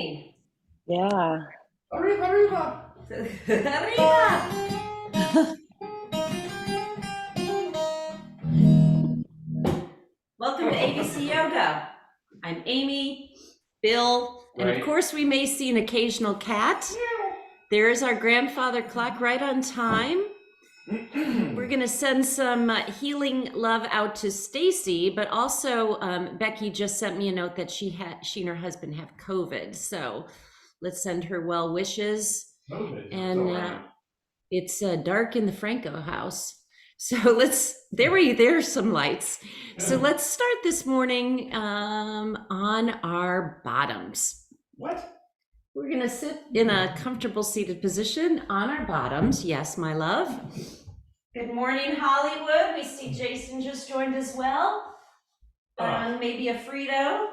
morning. Yeah. Arriba, arriba. Arriba. Welcome to ABC Yoga. I'm Amy, Bill, and of course we may see an occasional cat. There is our grandfather clock right on time. We're going to send some healing love out to Stacy, but also Becky just sent me a note that she and her husband have COVID. So let's send her well wishes. And it's dark in the Franco house. So there's some lights. So let's start this morning on our bottoms. What? We're going to sit in a comfortable seated position on our bottoms. Yes, my love. Good morning, Hollywood. We see Jason just joined as well. Maybe a Frito.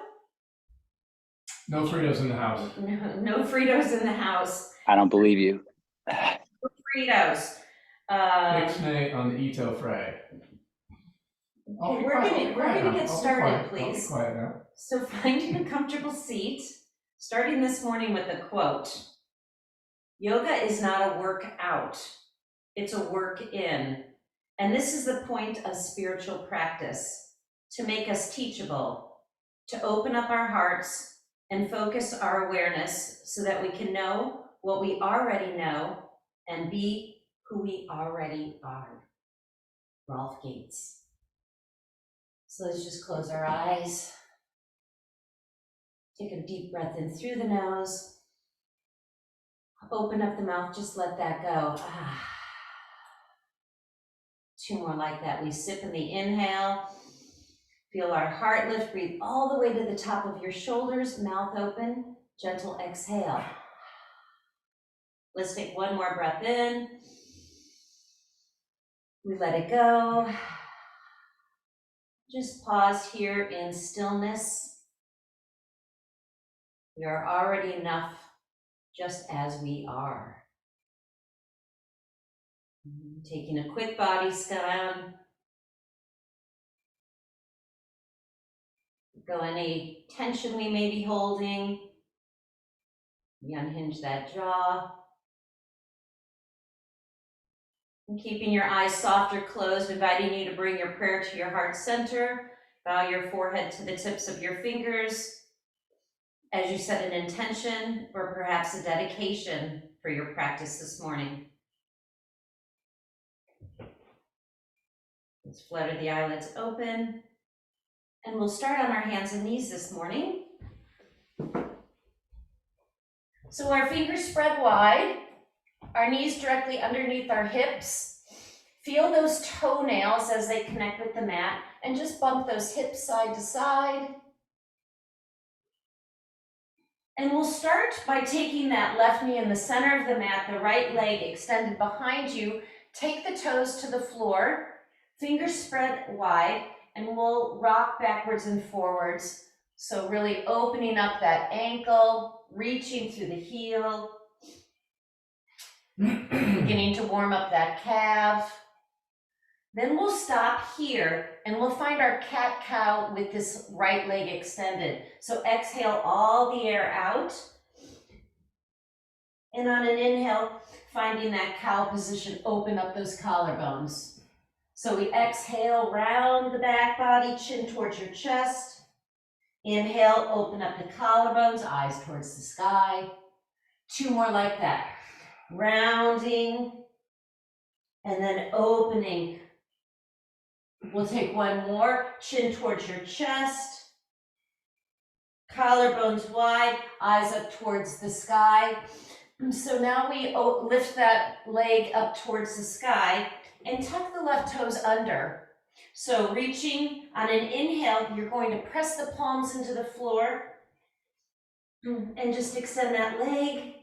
No Fritos in the house. No Fritos in the house. I don't believe you. Fritos. Ixnay on the Ito Fray. We're gonna get started, please. I'll be quiet now. So finding a comfortable seat, starting this morning with a quote. Yoga is not a workout, it's a work in. And this is the point of spiritual practice, to make us teachable, to open up our hearts and focus our awareness so that we can know what we already know and be who we already are. Rolf Gates. So let's just close our eyes. Take a deep breath in through the nose. Open up the mouth, just let that go. Two more like that. We sip in the inhale. Feel our heart lift. Breathe all the way to the top of your shoulders, mouth open, gentle exhale. Let's take one more breath in. We let it go. Just pause here in stillness. We are already enough just as we are. Taking a quick body scan. Go any tension we may be holding. We unhinge that jaw. And keeping your eyes soft or closed, inviting you to bring your prayer to your heart center. Bow your forehead to the tips of your fingers as you set an intention or perhaps a dedication for your practice this morning. Let's flutter the eyelids open. And we'll start on our hands and knees this morning. So our fingers spread wide, our knees directly underneath our hips. Feel those toenails as they connect with the mat, and just bump those hips side to side. And we'll start by taking that left knee in the center of the mat, the right leg extended behind you. Take the toes to the floor, fingers spread wide, and we'll rock backwards and forwards. So really opening up that ankle, reaching through the heel, beginning to warm up that calf. Then we'll stop here and we'll find our cat-cow with this right leg extended. So exhale all the air out. And on an inhale, finding that cow position, open up those collarbones. So we exhale, round the back body, chin towards your chest. Inhale, open up the collarbones, eyes towards the sky. Two more like that. Rounding, and then opening. We'll take one more, chin towards your chest. Collarbones wide, eyes up towards the sky. So now we lift that leg up towards the sky and tuck the left toes under. So reaching on an inhale, you're going to press the palms into the floor and just extend that leg.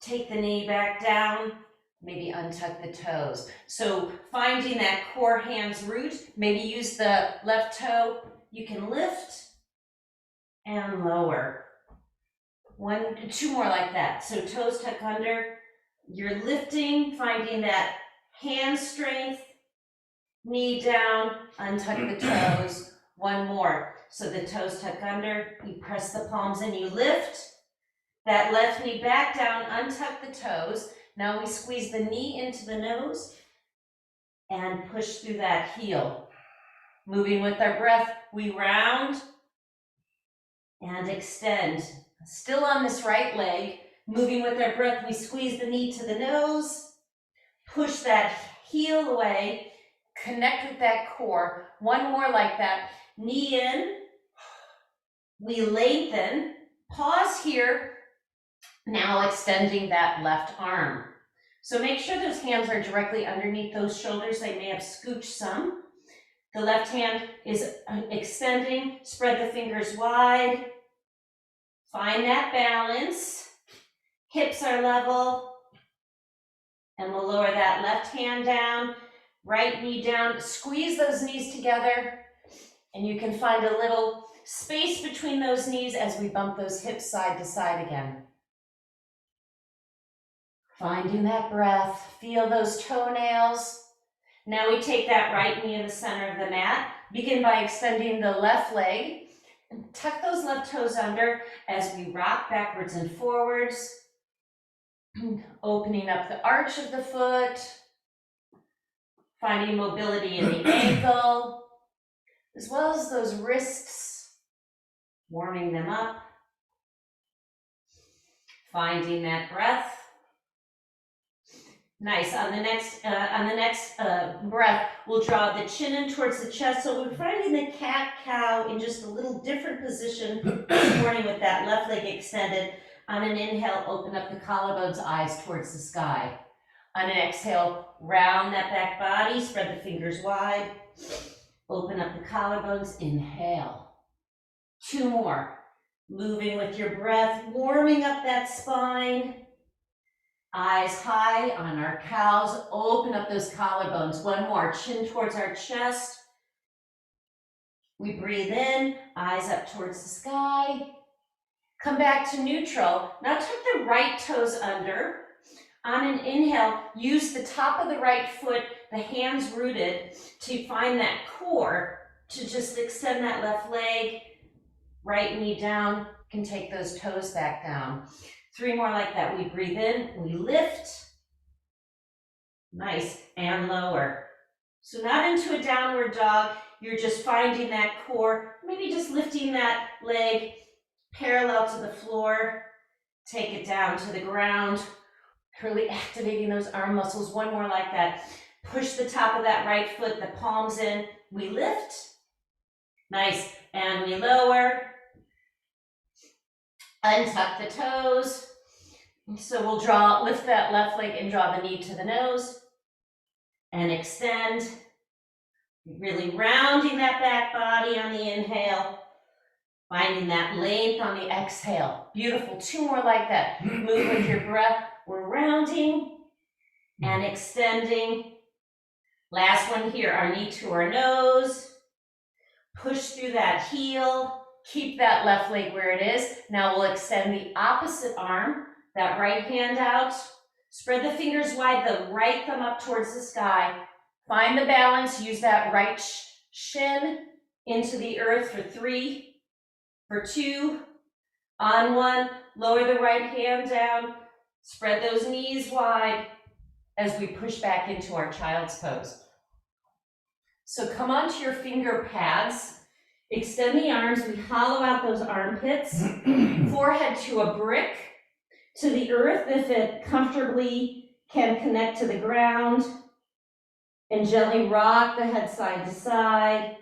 Take the knee back down, maybe untuck the toes. So finding that core hands root, maybe use the left toe. You can lift and lower. Two more like that. So toes tuck under, you're lifting, finding that hand strength, knee down, untuck the toes. One more. So the toes tuck under, you press the palms in, you lift, That left knee back down, untuck the toes. Now we squeeze the knee into the nose and push through that heel. Moving with our breath, we round and extend. Still on this right leg. Moving with our breath, we squeeze the knee to the nose, push that heel away, connect with that core. One more like that. Knee in, we lengthen, pause here. Now extending that left arm. So make sure those hands are directly underneath those shoulders. They may have scooched some. The left hand is extending, spread the fingers wide. Find that balance. Hips are level. And we'll lower that left hand down, right knee down. Squeeze those knees together. And you can find a little space between those knees as we bump those hips side to side again. Finding that breath, feel those toenails. Now we take that right knee in the center of the mat. Begin by extending the left leg. And tuck those left toes under as we rock backwards and forwards. Opening up the arch of the foot. Finding mobility in the ankle, as well as those wrists. Warming them up. Finding that breath. Nice. On the next breath, we'll draw the chin in towards the chest. So we're finding the cat-cow in just a little different position this morning with that left leg extended. On an inhale, open up the collarbones, eyes towards the sky. On an exhale, round that back body, spread the fingers wide. Open up the collarbones, inhale. 2 more. Moving with your breath, warming up that spine. Eyes high on our cows, open up those collarbones. 1 more, chin towards our chest. We breathe in, eyes up towards the sky. Come back to neutral. Now tuck the right toes under. On an inhale, use the top of the right foot, the hands rooted, to find that core, to just extend that left leg. Right knee down, can take those toes back down. 3 more like that. We breathe in, we lift. Nice, and lower. So not into a downward dog, you're just finding that core, maybe just lifting that leg parallel to the floor. Take it down to the ground, really activating those arm muscles. 1 more like that. Push the top of that right foot, the palms in, we lift. Nice, and we lower. Untuck the toes. So we'll lift that left leg and draw the knee to the nose. And extend. Really rounding that back body on the inhale. Finding that length on the exhale. Beautiful. 2 more like that. Move with your breath. We're rounding and extending. Last one here, our knee to our nose. Push through that heel. Keep that left leg where it is. Now we'll extend the opposite arm, that right hand out. Spread the fingers wide, the right thumb up towards the sky. Find the balance, use that right shin into the earth for 3, for 2, on 1. Lower the right hand down. Spread those knees wide as we push back into our child's pose. So come onto your finger pads. Extend the arms, we hollow out those armpits, forehead to a brick, to the earth if it comfortably can connect to the ground, and gently rock the head side to side,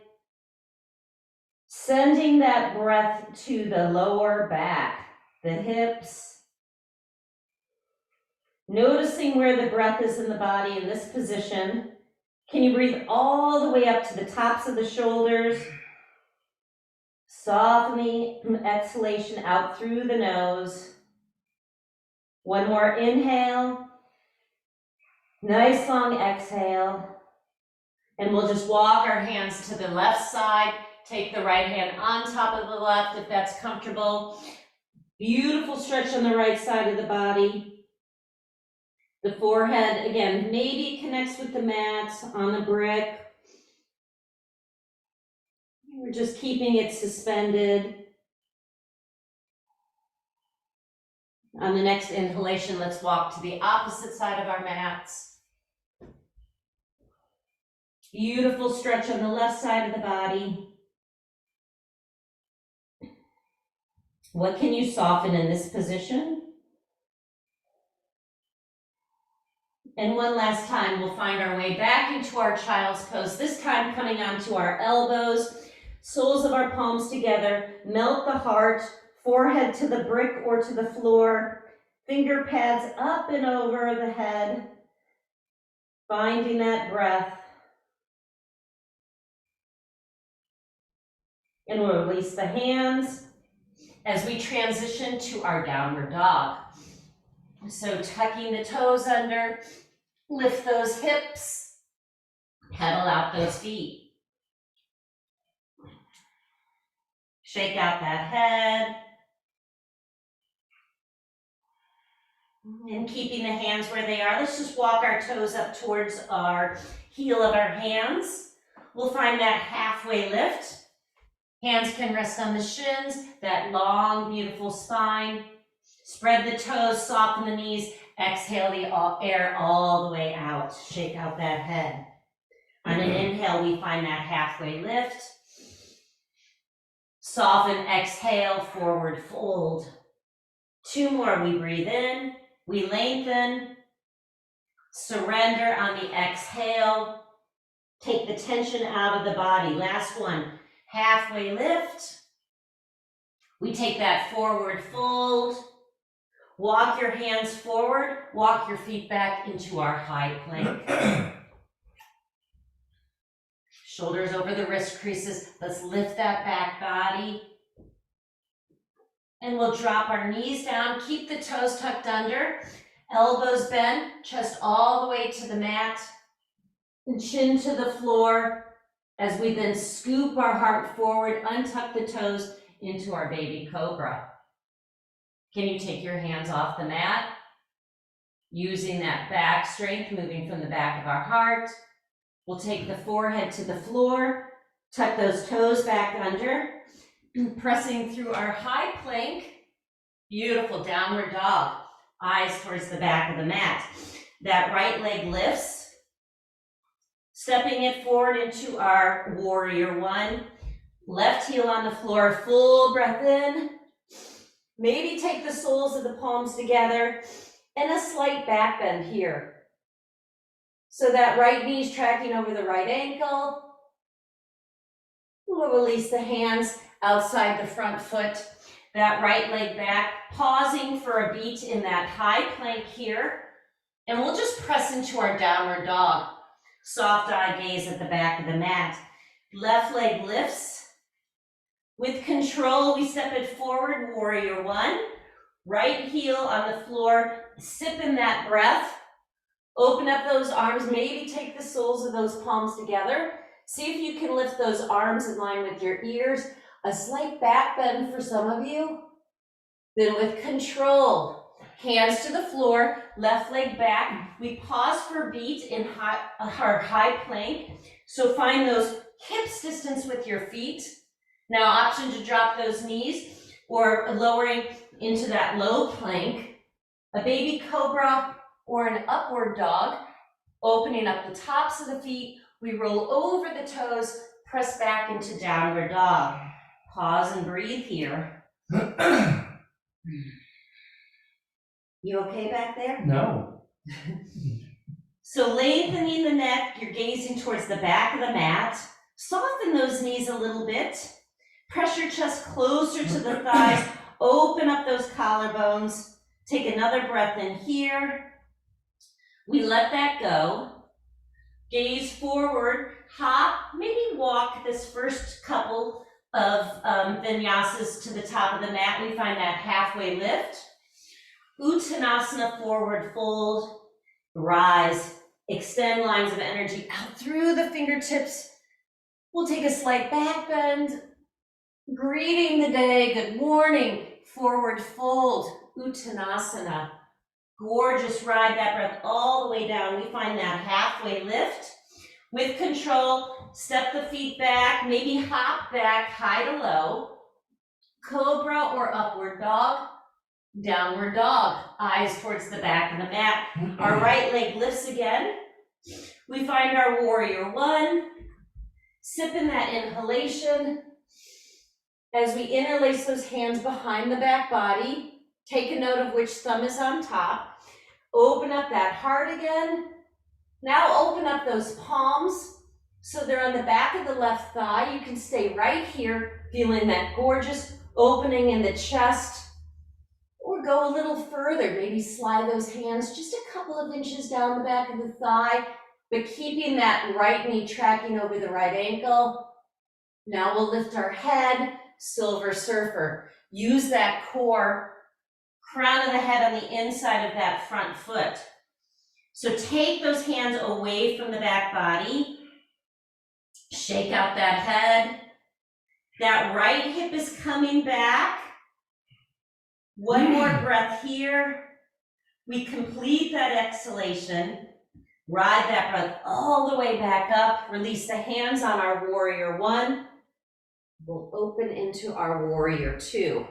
sending that breath to the lower back, the hips, noticing where the breath is in the body in this position. Can you breathe all the way up to the tops of the shoulders? Soften the exhalation out through the nose. 1 more inhale. Nice long exhale. And we'll just walk our hands to the left side. Take the right hand on top of the left if that's comfortable. Beautiful stretch on the right side of the body. The forehead, again, maybe connects with the mat on the brick. We're just keeping it suspended. On the next inhalation, let's walk to the opposite side of our mats. Beautiful stretch on the left side of the body. What can you soften in this position? And one last time, we'll find our way back into our child's pose, this time coming onto our elbows, soles of our palms together, melt the heart, forehead to the brick or to the floor, finger pads up and over the head, finding that breath. And we'll release the hands as we transition to our downward dog. So tucking the toes under, lift those hips, pedal out those feet. Shake out that head. And keeping the hands where they are, let's just walk our toes up towards our heel of our hands. We'll find that halfway lift. Hands can rest on the shins, that long, beautiful spine. Spread the toes, soften the knees, exhale the air all the way out. Shake out that head. On an inhale, we find that halfway lift. Soften, exhale, forward fold. 2 more, we breathe in, we lengthen, surrender on the exhale. Take the tension out of the body. Last one, halfway lift. We take that forward fold. Walk your hands forward, walk your feet back into our high plank. Shoulders over the wrist creases. Let's lift that back body. And we'll drop our knees down, keep the toes tucked under, elbows bent, chest all the way to the mat, and chin to the floor as we then scoop our heart forward, untuck the toes into our baby cobra. Can you take your hands off the mat? Using that back strength, moving from the back of our heart. We'll take the forehead to the floor, tuck those toes back under, pressing through our high plank. Beautiful downward dog. Eyes towards the back of the mat. That right leg lifts. Stepping it forward into our warrior 1. Left heel on the floor, full breath in. Maybe take the soles of the palms together and a slight back bend here. So that right knee's tracking over the right ankle. We'll release the hands outside the front foot. That right leg back, pausing for a beat in that high plank here. And we'll just press into our downward dog. Soft eye gaze at the back of the mat. Left leg lifts. With control, we step it forward, warrior 1. Right heel on the floor, sip in that breath. Open up those arms, maybe take the soles of those palms together. See if you can lift those arms in line with your ears. A slight back bend for some of you. Then with control, hands to the floor, left leg back. We pause for a beat in our high plank. So find those hips distance with your feet. Now option to drop those knees or lowering into that low plank. A baby cobra or an upward dog, opening up the tops of the feet. We roll over the toes, press back into downward dog. Pause and breathe here. You okay back there? No. So lengthening the neck, you're gazing towards the back of the mat. Soften those knees a little bit. Press your chest closer to the thighs. Open up those collarbones. Take another breath in here. We let that go. Gaze forward, hop, maybe walk this first couple of vinyasas to the top of the mat. We find that halfway lift. Uttanasana, forward fold, rise, extend lines of energy out through the fingertips. We'll take a slight back bend, greeting the day, good morning, forward fold, Uttanasana. Gorgeous, ride that breath all the way down. We find that halfway lift. With control, step the feet back, maybe hop back, high to low. Cobra or upward dog. Downward dog, eyes towards the back of the mat. Our right leg lifts again. We find our warrior one, sipping that inhalation. As we interlace those hands behind the back body, take a note of which thumb is on top. Open up that heart again. Now open up those palms so they're on the back of the left thigh. You can stay right here, feeling that gorgeous opening in the chest. Or go a little further, maybe slide those hands just a couple of inches down the back of the thigh, but keeping that right knee tracking over the right ankle. Now we'll lift our head, silver surfer. Use that core, crown of the head on the inside of that front foot. So take those hands away from the back body. Shake out that head. That right hip is coming back. One more breath here. We complete that exhalation. Ride that breath all the way back up. Release the hands on our warrior one. We'll open into our warrior two.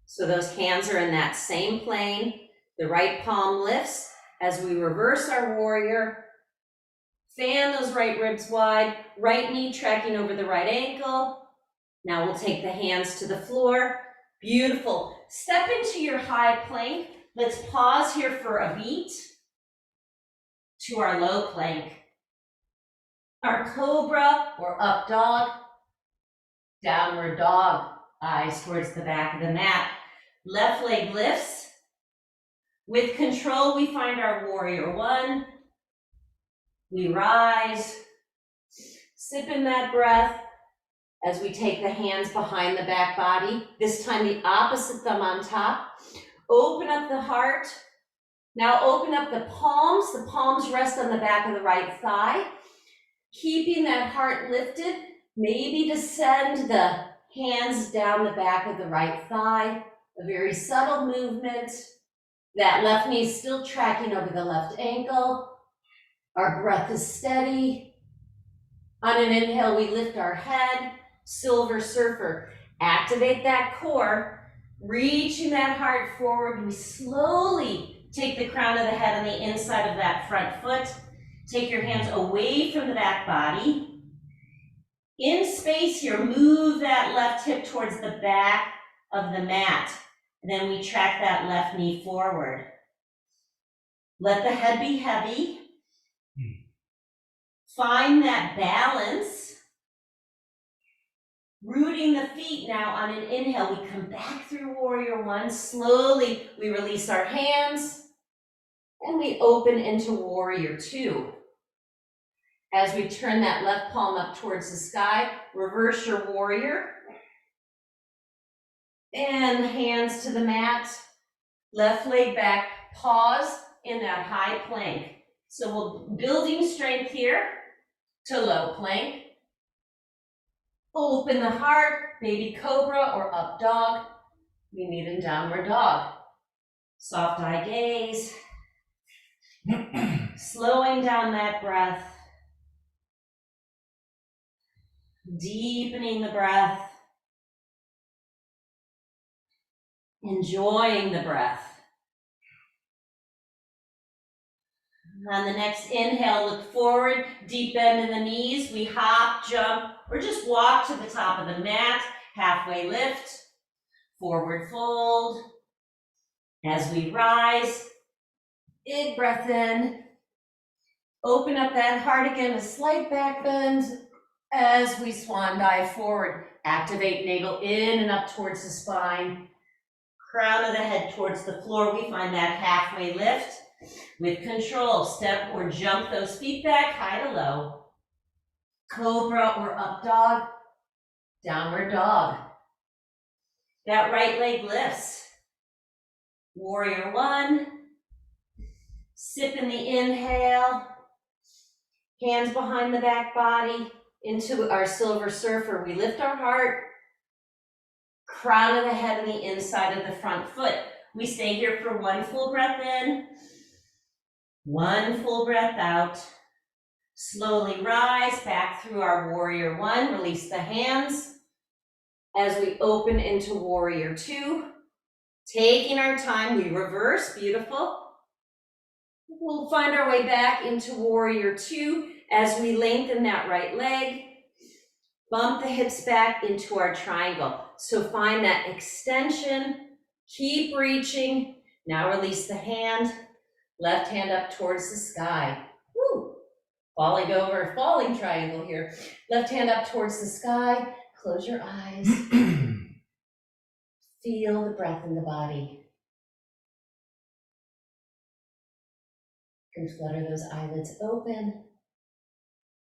So those hands are in that same plane. The right palm lifts as we reverse our warrior. Fan those right ribs wide. Right knee tracking over the right ankle. Now we'll take the hands to the floor. Beautiful. Step into your high plank. Let's pause here for a beat to our low plank. Our cobra or up dog, downward dog, eyes towards the back of the mat. Left leg lifts. With control, we find our warrior one. We rise, sip in that breath. As we take the hands behind the back body, this time the opposite thumb on top. Open up the heart. Now open up the palms rest on the back of the right thigh. Keeping that heart lifted, maybe descend the hands down the back of the right thigh. A very subtle movement. That left knee is still tracking over the left ankle. Our breath is steady. On an inhale, we lift our head. Silver surfer, activate that core, reaching that heart forward. We slowly take the crown of the head on the inside of that front foot. Take your hands away from the back body. In space here, move that left hip towards the back of the mat. And then we track that left knee forward. Let the head be heavy. Find that balance. Rooting the feet now on an inhale, we come back through warrior one. Slowly, we release our hands and we open into warrior two. As we turn that left palm up towards the sky, reverse your warrior. And hands to the mat, left leg back, pause in that high plank. So we're building strength here to low plank. Open the heart, baby cobra or up dog. We meet in downward dog. Soft eye gaze. Slowing down that breath. Deepening the breath. Enjoying the breath. On the next inhale, look forward, deep bend in the knees. We hop, jump, or just walk to the top of the mat. Halfway lift, forward fold. As we rise, big breath in. Open up that heart again, a slight back bend as we swan dive forward. Activate navel in and up towards the spine. Crown of the head towards the floor. We find that halfway lift. With control, step or jump those feet back, high to low. Cobra or up dog, downward dog. That right leg lifts. Warrior one. Sip in the inhale. Hands behind the back body into our silver surfer. We lift our heart. Crown of the head on the inside of the front foot. We stay here for one full breath in. One full breath out. Slowly rise back through our warrior one. Release the hands. As we open into warrior two, Taking our time, we reverse, beautiful. We'll find our way back into warrior two as we lengthen that right leg. Bump the hips back into our triangle. So find that extension, keep reaching. Now release the hand, left hand up towards the sky. Woo. Falling triangle here. Left hand up towards the sky, close your eyes. Feel the breath in the body. You can flutter those eyelids open.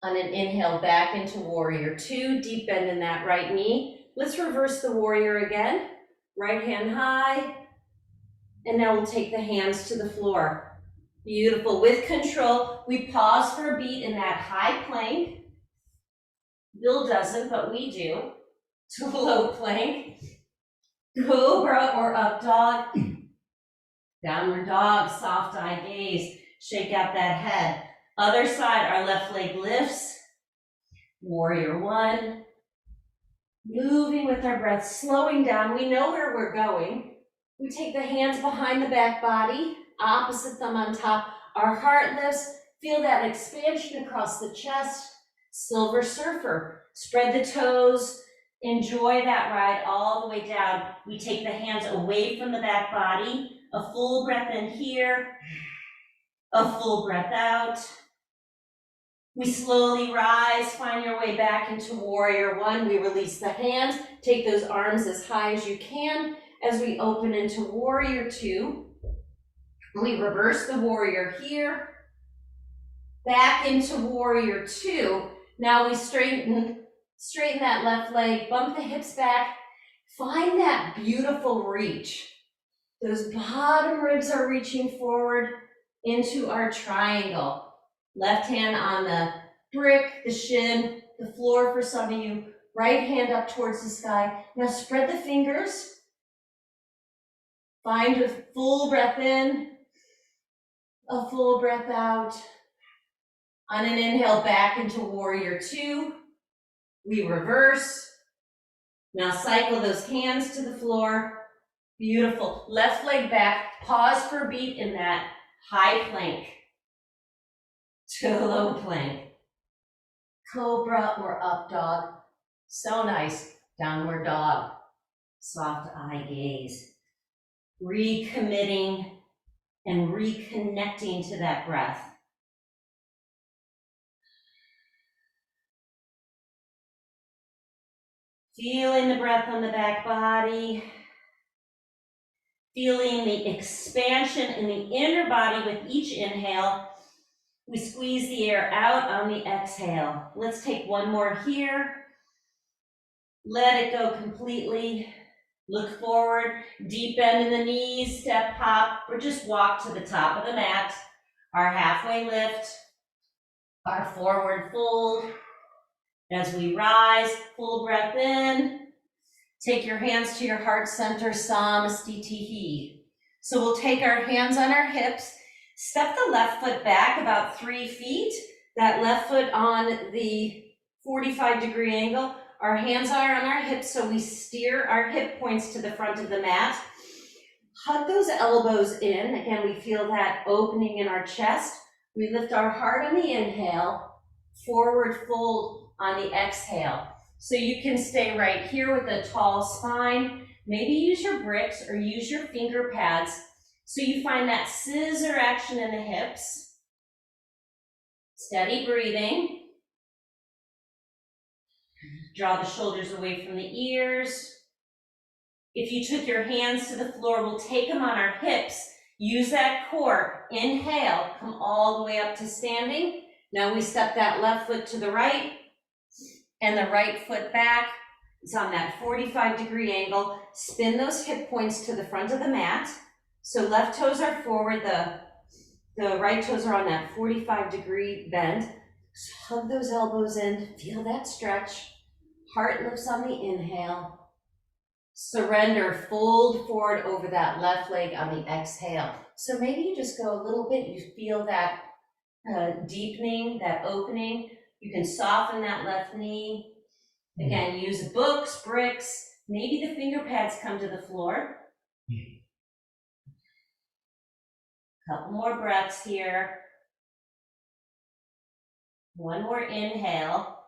On an inhale, back into warrior two, deep bend in that right knee. Let's reverse the warrior again. Right hand high. And now we'll take the hands to the floor. Beautiful. With control, we pause for a beat in that high plank. Bill doesn't, but we do. To low plank. Cobra or up dog. Downward dog, soft eye gaze. Shake out that head. Other side, our left leg lifts. Warrior one. Moving with our breath, slowing down. We know where we're going. We take the hands behind the back body, opposite thumb on top. Our heart lifts. Feel that expansion across the chest. Silver surfer. Spread the toes. Enjoy that ride all the way down. We take the hands away from the back body. A full breath in here. A full breath out. We slowly rise, find your way back into warrior one. We release the hands, take those arms as high as you can as we open into warrior two. We reverse the warrior here, back into warrior two. Now we straighten that left leg, bump the hips back, find that beautiful reach. Those bottom ribs are reaching forward into our triangle. Left hand on the brick, the shin, the floor for some of you. Right hand up towards the sky. Now spread the fingers. Find a full breath in, a full breath out. On an inhale, back into warrior two. We reverse. Now cycle those hands to the floor. Beautiful. Left leg back. Pause for a beat in that high plank to low plank. Cobra or up dog. So nice. Downward dog. Soft eye gaze. Recommitting and reconnecting to that breath. Feeling the breath on the back body. Feeling the expansion in the inner body with each inhale. We squeeze the air out on the exhale. Let's take one more here. Let it go completely. Look forward, deep bend in the knees, step hop, or just walk to the top of the mat. Our halfway lift, our forward fold. As we rise, full breath in. Take your hands to your heart center, Samastitihi. So we'll take our hands on our hips, step the left foot back about 3 feet, that left foot on the 45-degree angle. Our hands are on our hips, so we steer our hip points to the front of the mat. Hug those elbows in. Again, we feel that opening in our chest. We lift our heart on the inhale, forward fold on the exhale. So you can stay right here with a tall spine. Maybe use your bricks or use your finger pads so you find that scissor action in the hips. Steady breathing. Draw the shoulders away from the ears. If you took your hands to the floor, we'll take them on our hips. Use that core. Inhale, come all the way up to standing. Now we step that left foot to the right and the right foot back. It's on that 45-degree angle. Spin those hip points to the front of the mat. So left toes are forward, the right toes are on that 45-degree bend. So hug those elbows in, feel that stretch. Heart lifts on the inhale. Surrender, fold forward over that left leg on the exhale. So maybe you just go a little bit, you feel that deepening, that opening. You can soften that left knee. Again, use books, bricks, maybe the finger pads come to the floor. Couple more breaths here. One more inhale.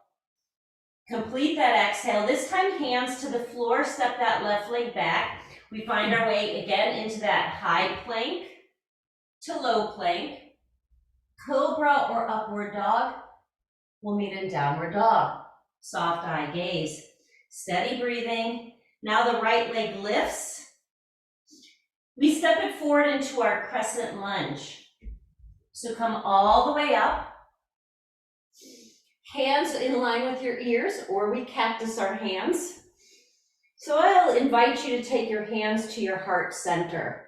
Complete that exhale. This time, hands to the floor. Step that left leg back. We find our way again into that high plank to low plank. Cobra or upward dog. We'll meet in downward dog. Soft eye gaze. Steady breathing. Now the right leg lifts. We step it forward into our crescent lunge. So come all the way up. Hands in line with your ears, or we cactus our hands. So I'll invite you to take your hands to your heart center.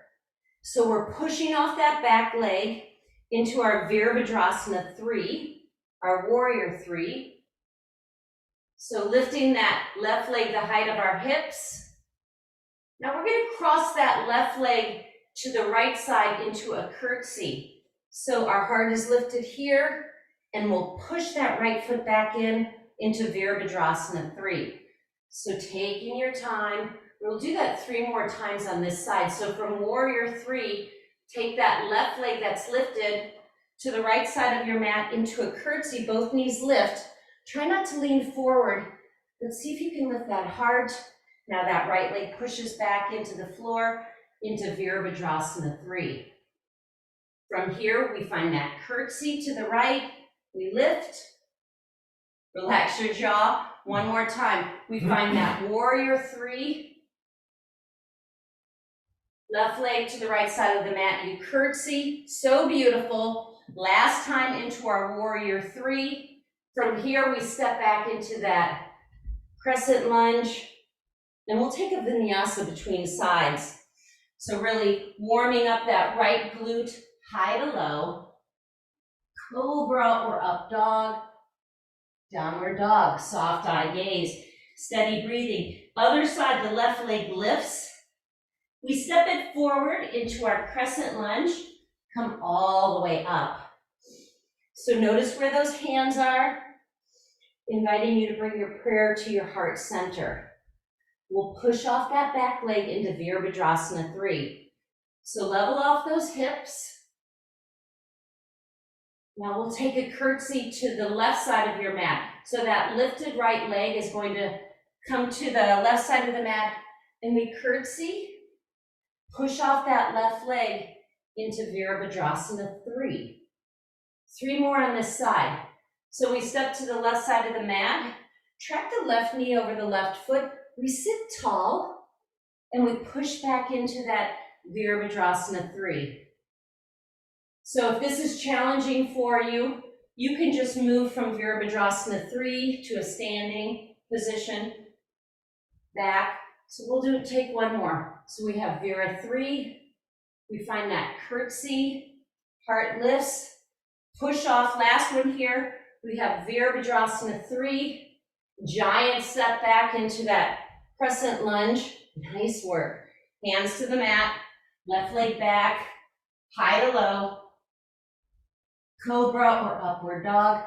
So we're pushing off that back leg into our Virabhadrasana 3, our warrior 3. So lifting that left leg the height of our hips. Now we're going to cross that left leg to the right side into a curtsy. So our heart is lifted here, and we'll push that right foot back in into Virabhadrasana 3. So taking your time, we'll do that 3 more times on this side. So from warrior 3, take that left leg that's lifted to the right side of your mat into a curtsy, both knees lift. Try not to lean forward. Let's see if you can lift that heart. Now that right leg pushes back into the floor, into Virabhadrasana 3. From here, we find that curtsy to the right. We lift. Relax your jaw. One more time. We find that warrior 3. Left leg to the right side of the mat. You curtsy. So beautiful. Last time into our warrior 3. From here, we step back into that crescent lunge. And we'll take a vinyasa between sides. So really warming up that right glute, high to low. Cobra or up dog. Downward dog, soft eye gaze. Steady breathing. Other side, the left leg lifts. We step it forward into our crescent lunge. Come all the way up. So notice where those hands are. Inviting you to bring your prayer to your heart center. We'll push off that back leg into Virabhadrasana 3. So level off those hips. Now we'll take a curtsy to the left side of your mat. So that lifted right leg is going to come to the left side of the mat, and we curtsy, push off that left leg into Virabhadrasana 3. 3 more on this side. So we step to the left side of the mat, track the left knee over the left foot. We sit tall, and we push back into that Virabhadrasana 3. So if this is challenging for you, you can just move from Virabhadrasana 3 to a standing position, back. So we'll take one more. So we have Vira 3, we find that curtsy, heart lifts, push off, last one here. We have Virabhadrasana 3, giant step back into that crescent lunge. Nice work. Hands to the mat, left leg back, high to low. Cobra or upward dog.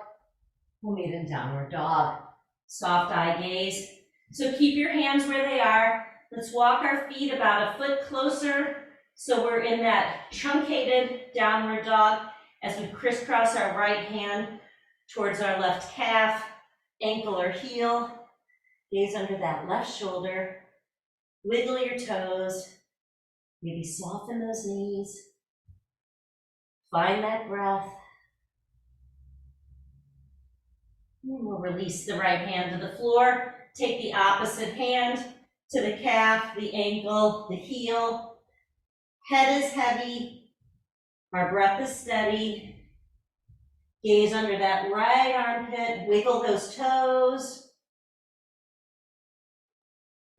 We'll meet in downward dog. Soft eye gaze. So keep your hands where they are. Let's walk our feet about a foot closer. So we're in that truncated downward dog as we crisscross our right hand towards our left calf, ankle or heel. Gaze under that left shoulder. Wiggle your toes. Maybe soften those knees. Find that breath. And we'll release the right hand to the floor. Take the opposite hand to the calf, the ankle, the heel. Head is heavy. Our breath is steady. Gaze under that right armpit. Wiggle those toes.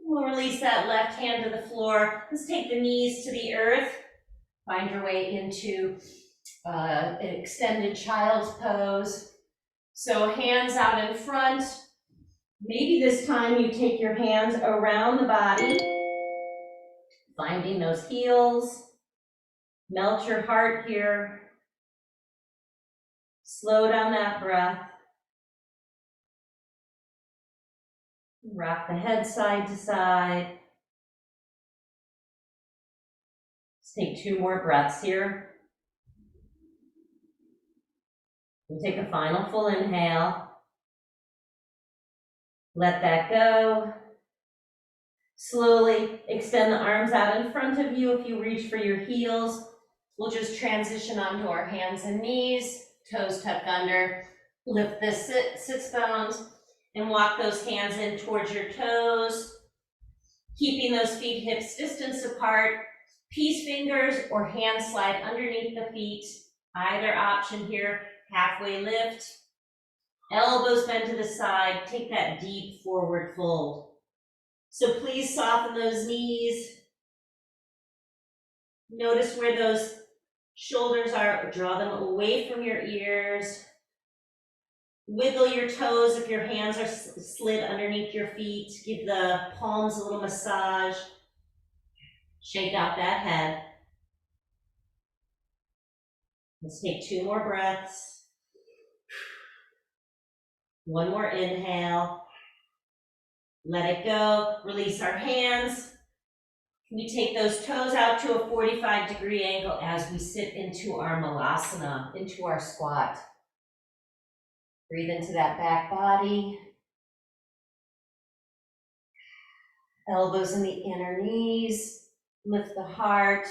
We'll release that left hand to the floor. Let's take the knees to the earth. Find your way into an extended child's pose. So hands out in front. Maybe this time you take your hands around the body, finding those heels. Melt your heart here. Slow down that breath. Rock the head side to side. Let's take 2 more breaths here. We'll take a final full inhale. Let that go. Slowly extend the arms out in front of you. If you reach for your heels, we'll just transition onto our hands and knees, toes tuck under. Lift the sits bones and walk those hands in towards your toes, keeping those feet hips distance apart. Peace fingers or hands slide underneath the feet. Either option here. Halfway lift. Elbows bend to the side. Take that deep forward fold. So please soften those knees. Notice where those shoulders are. Draw them away from your ears. Wiggle your toes if your hands are slid underneath your feet. Give the palms a little massage. Shake out that head. Let's take 2 more breaths. One more inhale. Let it go. Release our hands. We take those toes out to a 45-degree angle as we sit into our malasana, into our squat. Breathe into that back body. Elbows in the inner knees. Lift the heart.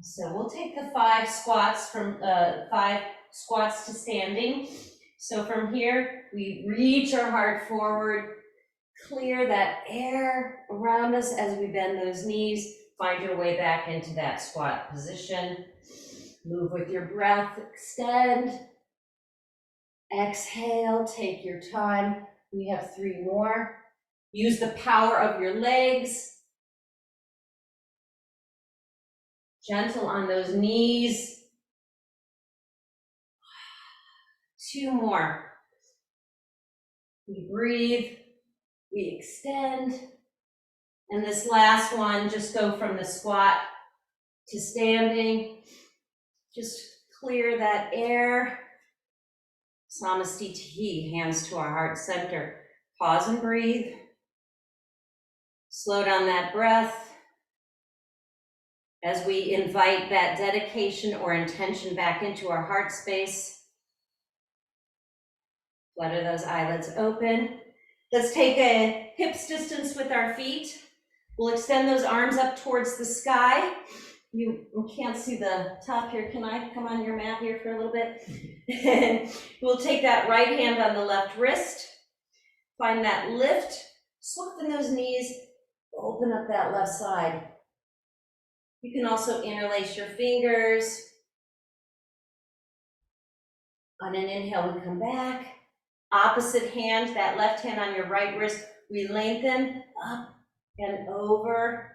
So we'll take the 5 squats from 5 squats to standing. So from here, we reach our heart forward, clear that air around us as we bend those knees. Find your way back into that squat position. Move with your breath, extend. Exhale, take your time. We have 3 more. Use the power of your legs. Gentle on those knees. 2 more. We breathe, we extend. And this last one, just go from the squat to standing. Just clear that air. Samastitihi, hands to our heart center. Pause and breathe. Slow down that breath as we invite that dedication or intention back into our heart space. Flutter those eyelids open. Let's take a hips distance with our feet. We'll extend those arms up towards the sky. You can't see the top here. Can I come on your mat here for a little bit? We'll take that right hand on the left wrist. Find that lift. Soften those knees. Open up that left side. You can also interlace your fingers. On an inhale, we come back. Opposite hand, that left hand on your right wrist, we lengthen up and over.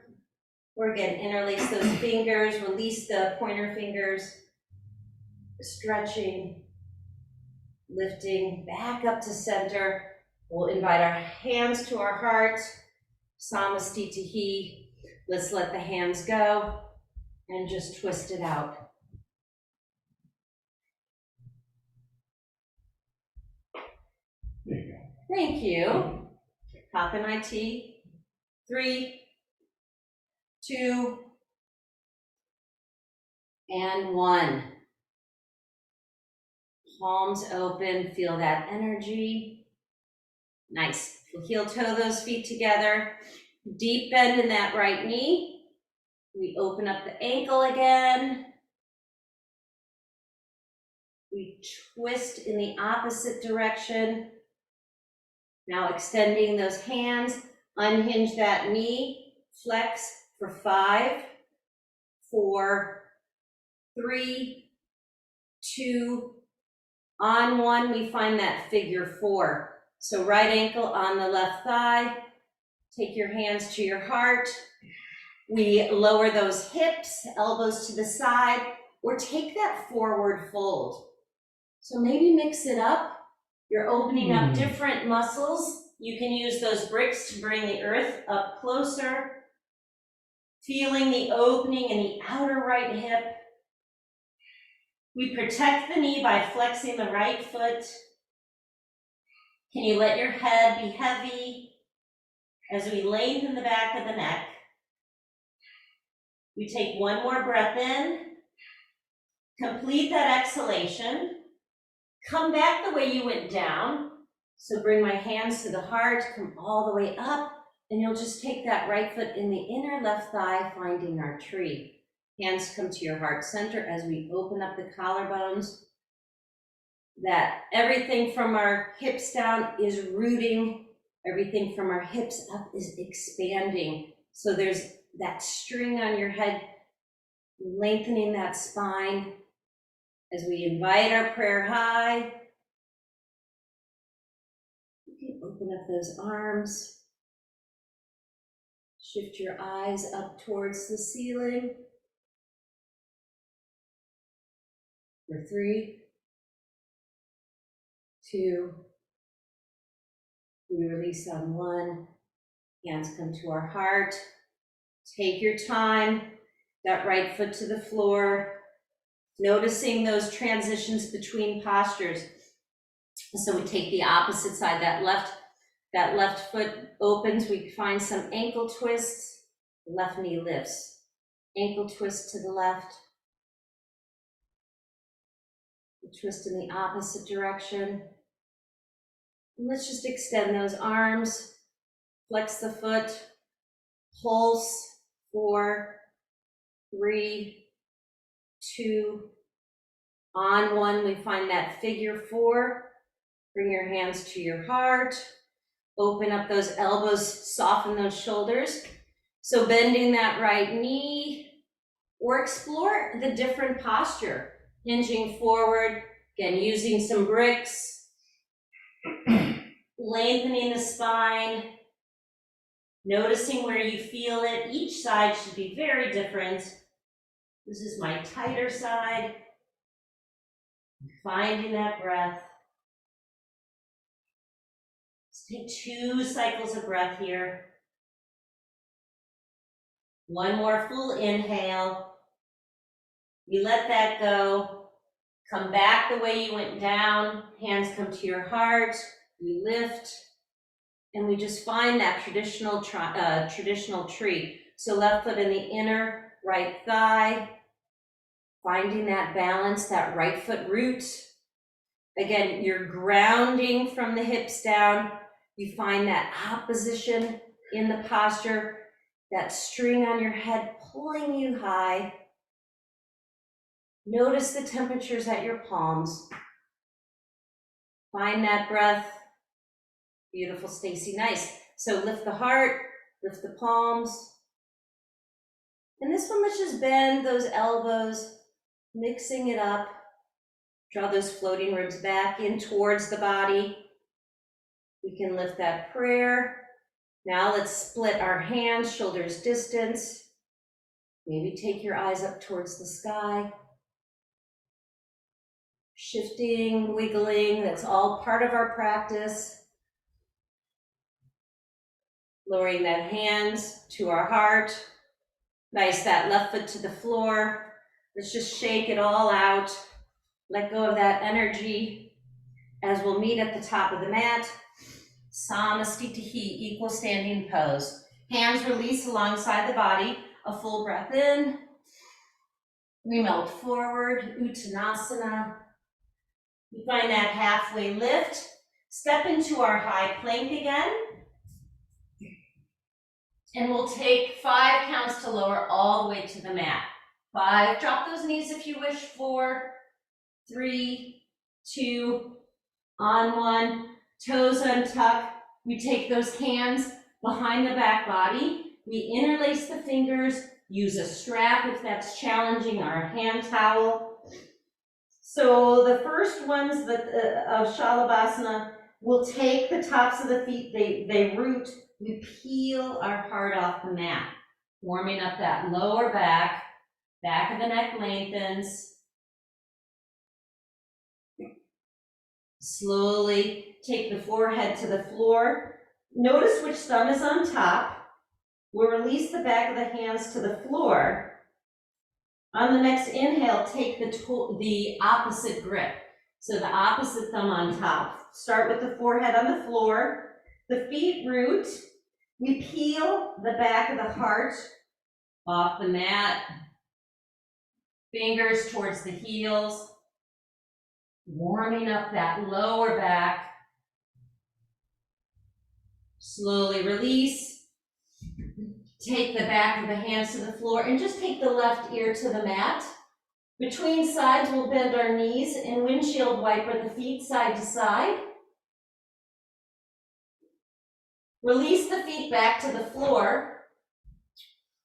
Or again, interlace those fingers, release the pointer fingers, stretching, lifting back up to center. We'll invite our hands to our heart, Samastitihi. Let's let the hands go and just twist it out. There you go. Thank you. Kapinai. 3, 2, and 1. Palms open, feel that energy. Nice. Heel toe those feet together. Deep bend in that right knee. We open up the ankle again. We twist in the opposite direction. Now extending those hands, unhinge that knee, flex for 5, 4, 3, 2, on 1, we find that figure 4. So right ankle on the left thigh, take your hands to your heart. We lower those hips, elbows to the side, or take that forward fold. So maybe mix it up. You're opening up different muscles. You can use those bricks to bring the earth up closer. Feeling the opening in the outer right hip. We protect the knee by flexing the right foot. Can you let your head be heavy as we lengthen the back of the neck? We take 1 more breath in. Complete that exhalation. Come back the way you went down. So bring my hands to the heart, come all the way up, and you'll just take that right foot in the inner left thigh, finding our tree. Hands come to your heart center as we open up the collarbones. That everything from our hips down is rooting, everything from our hips up is expanding. So there's that string on your head, lengthening that spine as we invite our prayer high. You can open up those arms, shift your eyes up towards the ceiling. For 3, 2, we release on 1, hands come to our heart. Take your time, that right foot to the floor, noticing those transitions between postures. So we take the opposite side, that left foot opens, we find some ankle twists, the left knee lifts. Ankle twist to the left, twist in the opposite direction. And let's just extend those arms, flex the foot, pulse, 4, 3, 2, on 1, we find that figure 4. Bring your hands to your heart, open up those elbows, soften those shoulders. So bending that right knee, or explore the different posture, hinging forward, again, using some bricks, lengthening the spine, noticing where you feel it. Each side should be very different. This is my tighter side. Finding that breath. Let's take 2 cycles of breath here. One more full inhale. You let that go. Come back the way you went down. Hands come to your heart. You lift. And we just find that traditional tree. So left foot in the inner, right thigh. Finding that balance, that right foot root. Again, you're grounding from the hips down. You find that opposition in the posture, that string on your head pulling you high. Notice the temperatures at your palms. Find that breath. Beautiful, Stacy, nice. So lift the heart, lift the palms. And this one, let's just bend those elbows, mixing it up. Draw those floating ribs back in towards the body. We can lift that prayer. Now let's split our hands, shoulders distance. Maybe take your eyes up towards the sky. Shifting, wiggling, that's all part of our practice. Lowering that hands to our heart. Nice, that left foot to the floor. Let's just shake it all out. Let go of that energy as we'll meet at the top of the mat. Samasthiti, equal standing pose. Hands release alongside the body. A full breath in. We melt forward, Uttanasana. We find that halfway lift. Step into our high plank again. And we'll take 5 counts to lower all the way to the mat. 5, drop those knees if you wish. 4, 3, 2, on 1, toes untuck. We take those hands behind the back body. We interlace the fingers, use a strap if that's challenging, or a hand towel. So the first ones of Shalabhasana, we'll take the tops of the feet, they root. We peel our heart off the mat, warming up that lower back, back of the neck lengthens. Slowly take the forehead to the floor. Notice which thumb is on top. We'll release the back of the hands to the floor. On the next inhale, take the opposite grip. So the opposite thumb on top. Start with the forehead on the floor. The feet root. We peel the back of the heart off the mat. Fingers towards the heels. Warming up that lower back. Slowly release. Take the back of the hands to the floor and just take the left ear to the mat. Between sides, we'll bend our knees and windshield wiper the feet side to side. Release the feet back to the floor.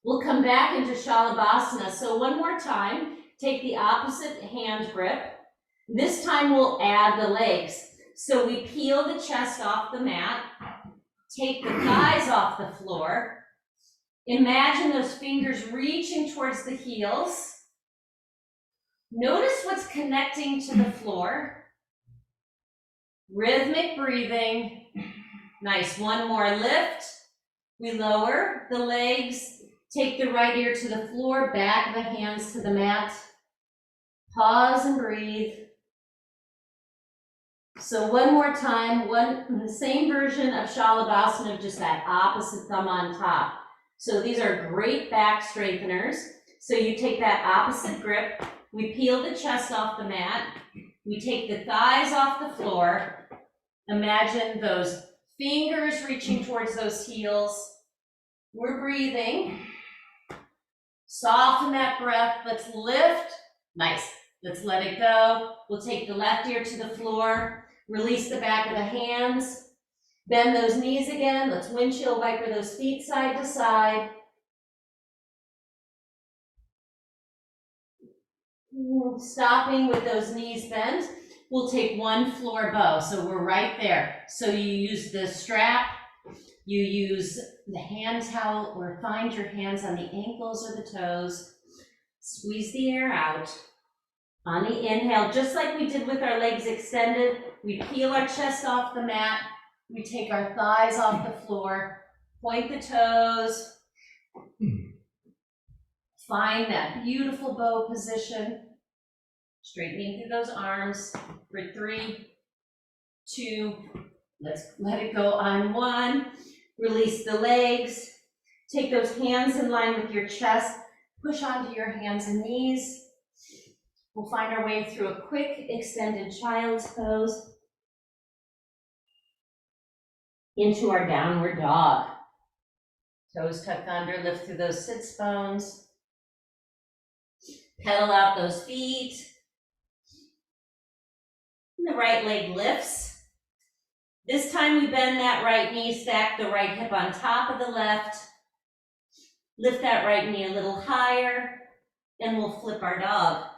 We'll come back into Shalabhasana. So one more time, take the opposite hand grip. This time we'll add the legs. So we peel the chest off the mat, take the thighs off the floor. Imagine those fingers reaching towards the heels. Notice what's connecting to the floor. Rhythmic breathing. Nice, one more lift. We lower the legs, take the right ear to the floor, back the hands to the mat. Pause and breathe. So one more time, the same version of Shalabhasana, just that opposite thumb on top. So these are great back strengtheners. So you take that opposite grip, we peel the chest off the mat, we take the thighs off the floor. Imagine those fingers reaching towards those heels. We're breathing. Soften that breath. Let's lift. Nice. Let's let it go. We'll take the left ear to the floor. Release the back of the hands. Bend those knees again. Let's windshield wiper those feet side to side. Stopping with those knees bent. We'll take one floor bow. So we're right there. So you use the strap, you use the hand towel, or find your hands on the ankles or the toes. Squeeze the air out. On the inhale, just like we did with our legs extended, we peel our chest off the mat, we take our thighs off the floor, point the toes, find that beautiful bow position, straightening through those arms for 3, 2, let's let it go on 1, release the legs, take those hands in line with your chest, push onto your hands and knees. We'll find our way through a quick extended child's pose into our downward dog. Toes tucked under, lift through those sits bones. Pedal out those feet. And the right leg lifts. This time we bend that right knee, stack the right hip on top of the left. Lift that right knee a little higher, and we'll flip our dog.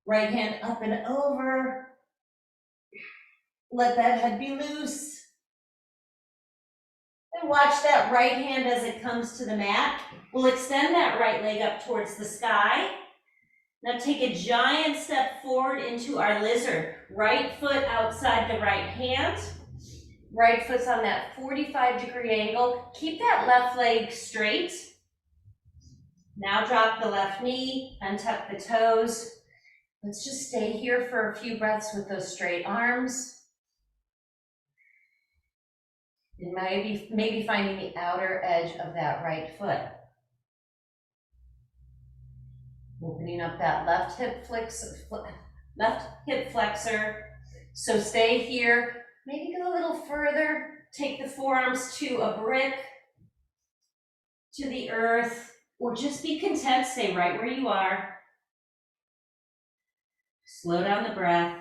Right hand up and over. Let that head be loose. And watch that right hand as it comes to the mat. We'll extend that right leg up towards the sky. Now take a giant step forward into our lizard. Right foot outside the right hand. Right foot's on that 45-degree angle. Keep that left leg straight. Now drop the left knee, untuck the toes. Let's just stay here for a few breaths with those straight arms. And maybe finding the outer edge of that right foot. Opening up that left hip flexor. So stay here. Maybe go a little further. Take the forearms to a brick, to the earth, or just be content. Stay right where you are. Slow down the breath.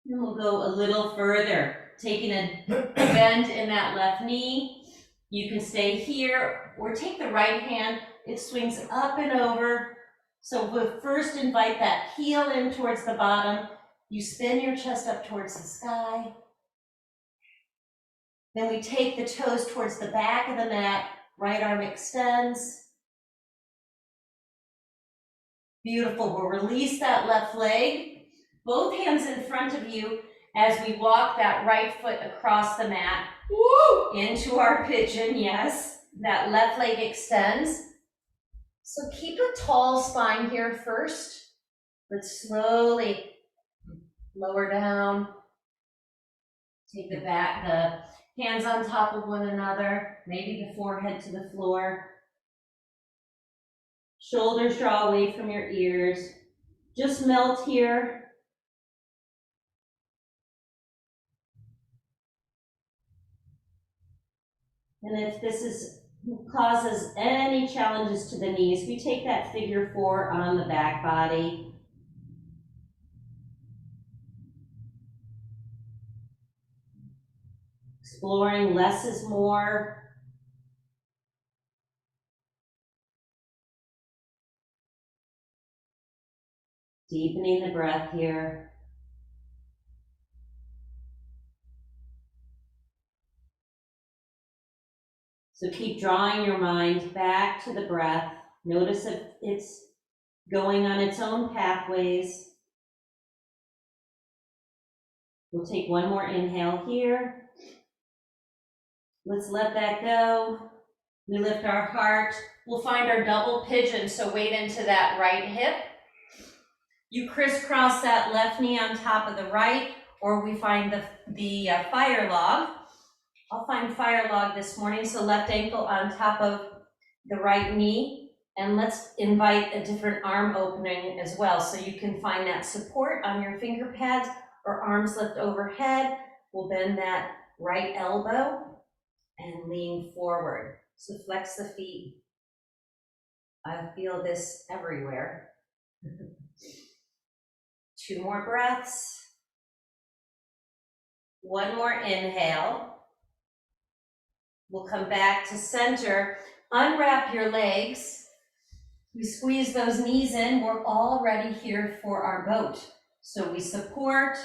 And we'll go a little further, taking a bend in that left knee. You can stay here or take the right hand. It swings up and over. So we'll first invite that heel in towards the bottom. You spin your chest up towards the sky. Then we take the toes towards the back of the mat. Right arm extends. Beautiful. We'll release that left leg. Both hands in front of you as we walk that right foot across the mat. Woo! Into our pigeon, yes. That left leg extends. So keep a tall spine here first, but slowly lower down. Take the hands on top of one another, maybe the forehead to the floor. Shoulders draw away from your ears. Just melt here. And if this causes any challenges to the knees, we take that figure 4 on the back body. Exploring less is more. Deepening the breath here. So keep drawing your mind back to the breath. Notice if it's going on its own pathways. We'll take one more inhale here. Let's let that go. We lift our heart. We'll find our double pigeon, so weight into that right hip. You crisscross that left knee on top of the right, or we find the fire log. I'll find fire log this morning, so left ankle on top of the right knee. And let's invite a different arm opening as well, so you can find that support on your finger pads or arms lift overhead. We'll bend that right elbow and lean forward. So flex the feet. I feel this everywhere. 2 more breaths. 1 more inhale. We'll come back to center. Unwrap your legs. We squeeze those knees in. We're already here for our boat. So we support,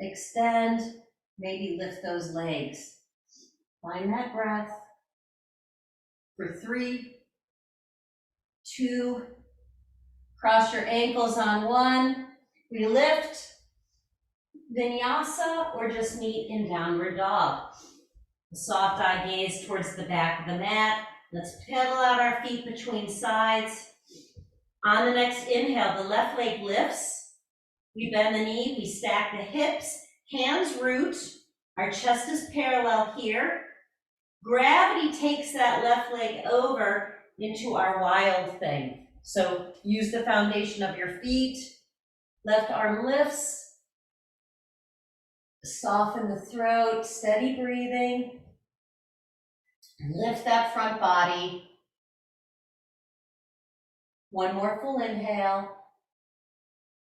extend, maybe lift those legs. Find that breath for 3, 2, cross your ankles on 1. We lift, vinyasa, or just meet in downward dog. Soft eye gaze towards the back of the mat. Let's pedal out our feet between sides. On the next inhale, the left leg lifts. We bend the knee, we stack the hips, hands root. Our chest is parallel here. Gravity takes that left leg over into our wild thing. So use the foundation of your feet. Left arm lifts. Soften the throat, steady breathing. Lift that front body. 1 more full inhale.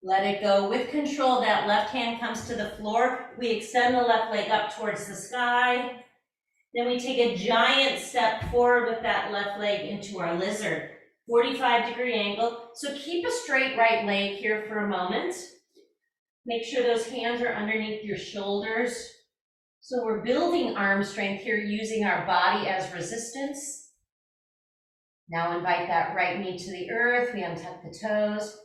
Let it go with control. That left hand comes to the floor. We extend the left leg up towards the sky. Then we take a giant step forward with that left leg into our lizard. 45-degree angle. So keep a straight right leg here for a moment. Make sure those hands are underneath your shoulders. So we're building arm strength here using our body as resistance. Now invite that right knee to the earth. We untuck the toes.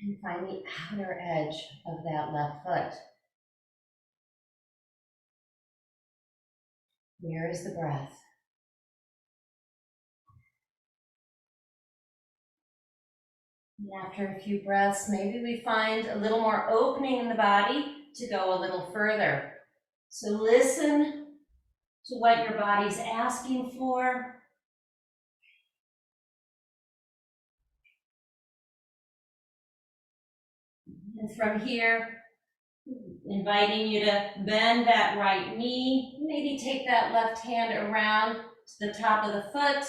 And find the outer edge of that left foot. Where is the breath? And after a few breaths, maybe we find a little more opening in the body to go a little further. So listen to what your body's asking for. And from here, inviting you to bend that right knee, maybe take that left hand around to the top of the foot,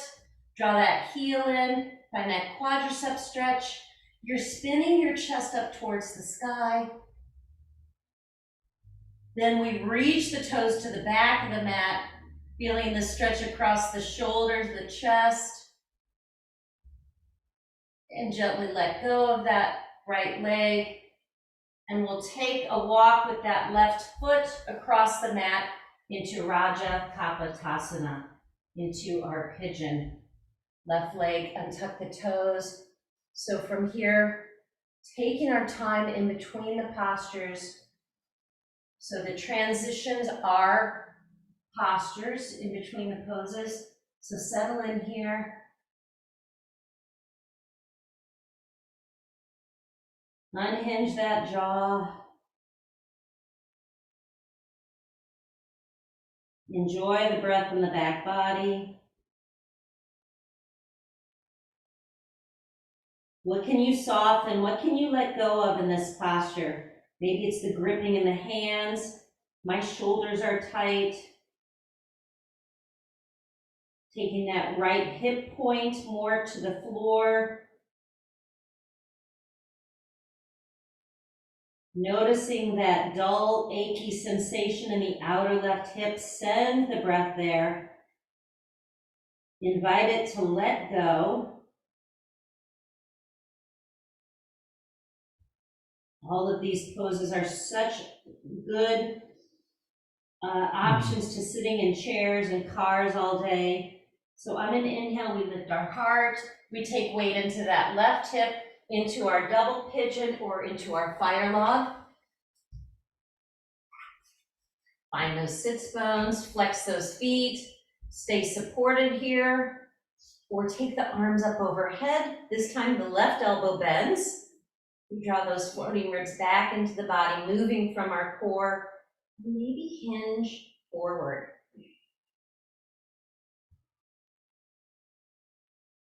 draw that heel in, find that quadricep stretch. You're spinning your chest up towards the sky. Then we reach the toes to the back of the mat, feeling the stretch across the shoulders, the chest, and gently let go of that right leg. And we'll take a walk with that left foot across the mat into Raja Kapotasana, into our pigeon. Left leg, untuck the toes. So from here, taking our time in between the postures. So the transitions are postures in between the poses. So settle in here. Unhinge that jaw. Enjoy the breath in the back body. What can you soften? What can you let go of in this posture? Maybe it's the gripping in the hands. My shoulders are tight. Taking that right hip point more to the floor. Noticing that dull, achy sensation in the outer left hip. Send the breath there. Invite it to let go. All of these poses are such good options to sitting in chairs and cars all day. So on an inhale, we lift our heart. We take weight into that left hip, into our double pigeon or into our fire log. Find those sits bones, flex those feet, stay supported here, or take the arms up overhead. This time the left elbow bends. We draw those floating ribs back into the body, moving from our core. Maybe hinge forward.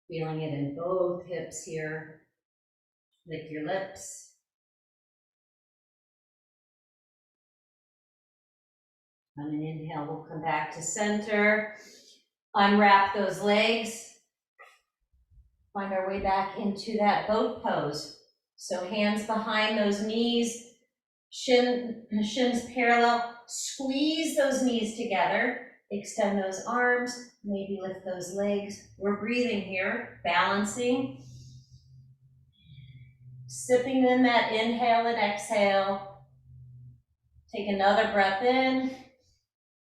Feeling it in both hips here. Lick your lips. On an inhale, we'll come back to center. Unwrap those legs. Find our way back into that boat pose. So hands behind those knees, shins parallel. Squeeze those knees together. Extend those arms. Maybe lift those legs. We're breathing here, balancing. Sipping in that inhale and exhale. Take another breath in.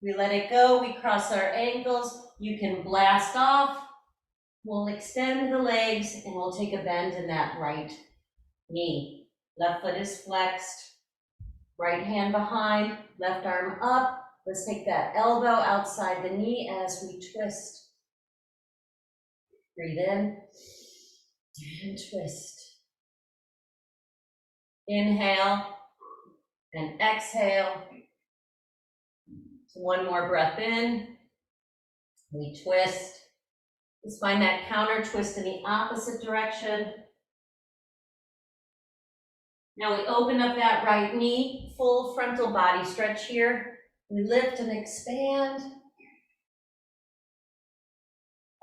We let it go. We cross our ankles. You can blast off. We'll extend the legs and we'll take a bend in that right knee. Left foot is flexed. Right hand behind, left arm up. Let's take that elbow outside the knee as we twist. Breathe in and twist. Inhale and exhale. One more breath in. We twist. Let's find that counter twist in the opposite direction. Now we open up that right knee, full frontal body stretch here. We lift and expand.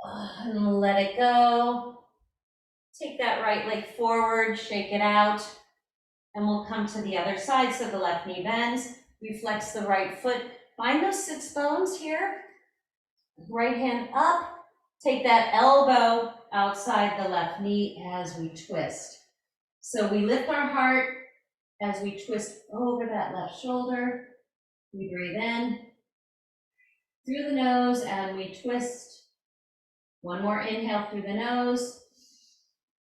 And let it go. Take that right leg forward, shake it out. And we'll come to the other side so the left knee bends. We flex the right foot. Find those sits bones here. Right hand up. Take that elbow outside the left knee as we twist. So we lift our heart as we twist over that left shoulder. We breathe in through the nose and we twist. One more inhale through the nose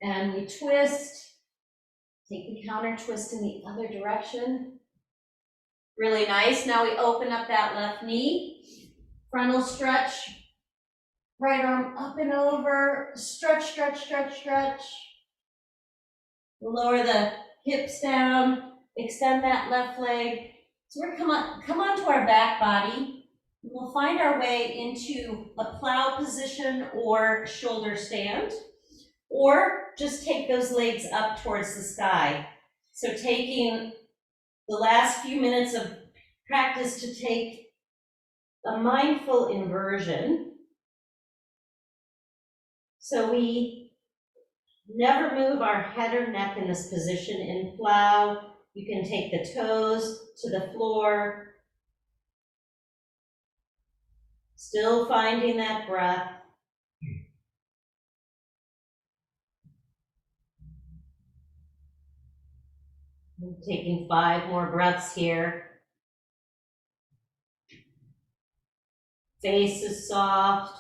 and we twist. Take the counter twist in the other direction. Really nice. Now we open up that left knee. Frontal stretch. Right arm up and over. Stretch, stretch, stretch, stretch. Lower the hips down. Extend that left leg. So we're come on to our back body. We'll find our way into a plow position or shoulder stand. Or just take those legs up towards the sky. So taking the last few minutes of practice to take a mindful inversion. So we never move our head or neck in this position in plow. You can take the toes to the floor. Still finding that breath. Taking 5 more breaths here. Face is soft.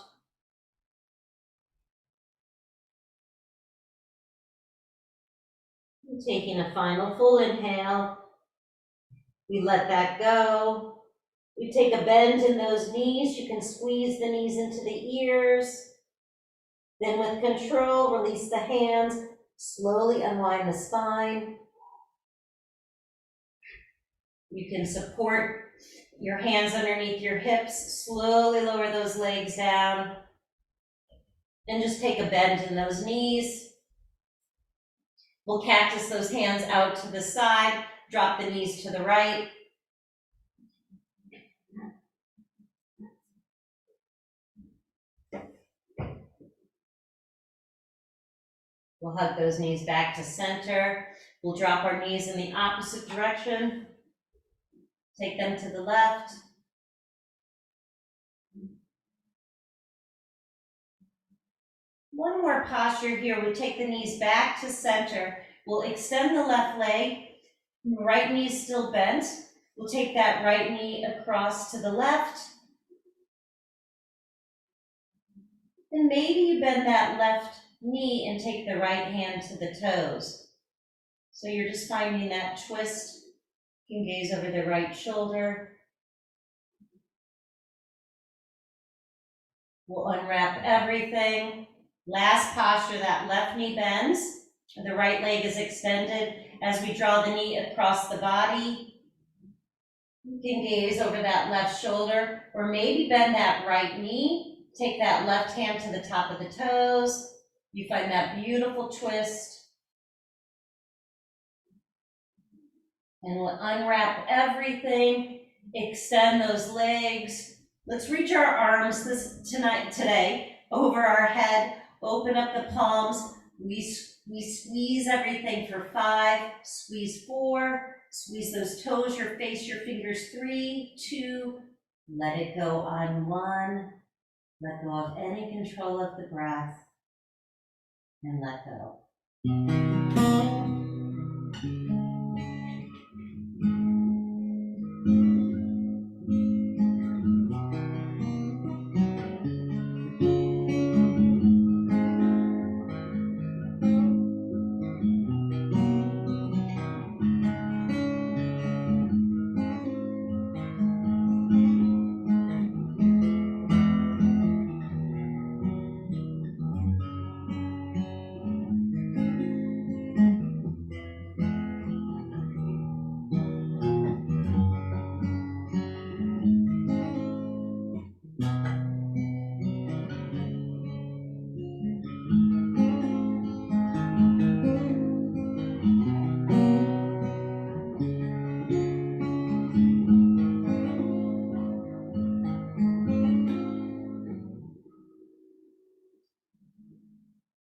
Taking a final full inhale. We let that go. We take a bend in those knees. You can squeeze the knees into the ears. Then with control, release the hands. Slowly unwind the spine. You can support Your hands underneath your hips, slowly lower those legs down. And just take a bend in those knees. We'll cactus those hands out to the side, drop the knees to the right. We'll hug those knees back to center. We'll drop our knees in the opposite direction. Take them to the left. One more posture here. We take the knees back to center. We'll extend the left leg. Right knee is still bent. We'll take that right knee across to the left. And maybe you bend that left knee and take the right hand to the toes. So you're just finding that twist. You can gaze over the right shoulder. We'll unwrap everything. Last posture, that left knee bends. The right leg is extended. As we draw the knee across the body, you can gaze over that left shoulder, or maybe bend that right knee. Take that left hand to the top of the toes. You find that beautiful twist. And we'll unwrap everything, extend those legs. Let's reach our arms today over our head, open up the palms. We squeeze everything for 5, squeeze 4, squeeze those toes, your face, your fingers, 3, 2, let it go on 1. Let go of any control of the breath and let go.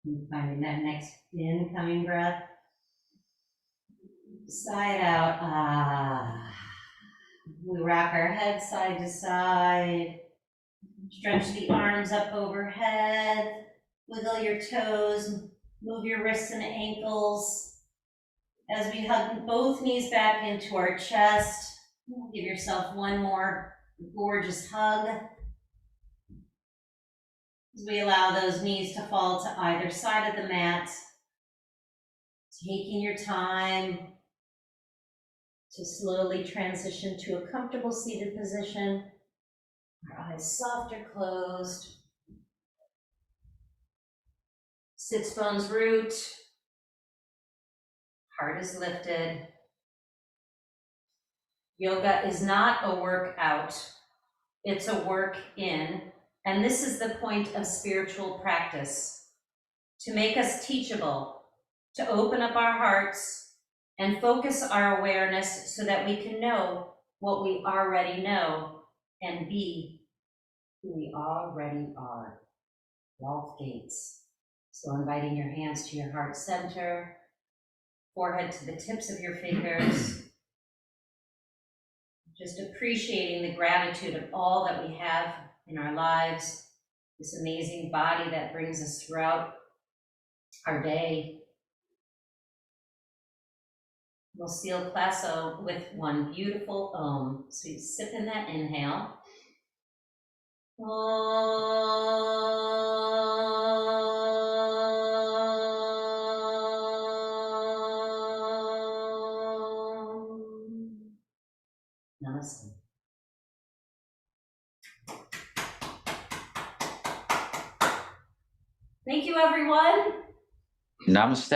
And finding that next incoming breath. Side out, ah. We rock our head side to side. Stretch the arms up overhead. Wiggle your toes. Move your wrists and ankles. As we hug both knees back into our chest, give yourself one more gorgeous hug. As we allow those knees to fall to either side of the mat, taking your time to slowly transition to a comfortable seated position. Our eyes soft or closed. Sits bones root. Heart is lifted. Yoga is not a workout. It's a work in. And this is the point of spiritual practice. To make us teachable, to open up our hearts and focus our awareness so that we can know what we already know and be who we already are. Rolf Gates. So inviting your hands to your heart center, forehead to the tips of your fingers. Just appreciating the gratitude of all that we have in our lives, this amazing body that brings us throughout our day. We'll seal class with one beautiful Om. So you sip in that inhale. Namaste. Thank you, everyone. Namaste.